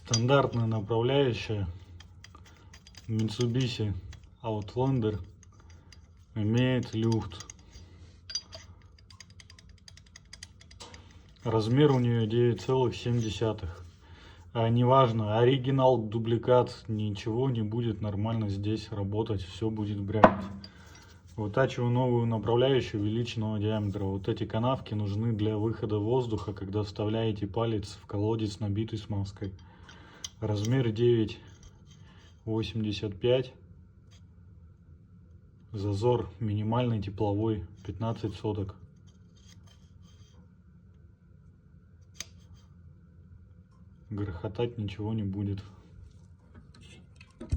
Стандартная направляющая Mitsubishi Outlander имеет люфт. Размер у нее 9,7. Неважно, оригинал, дубликат, ничего не будет нормально здесь работать, все будет брякать. Вытачиваю новую направляющую увеличенного диаметра. Вот эти канавки нужны для выхода воздуха, когда вставляете палец в колодец, набитый смазкой. Размер 9,85. Зазор минимальный тепловой 15 соток. Грохотать ничего не будет.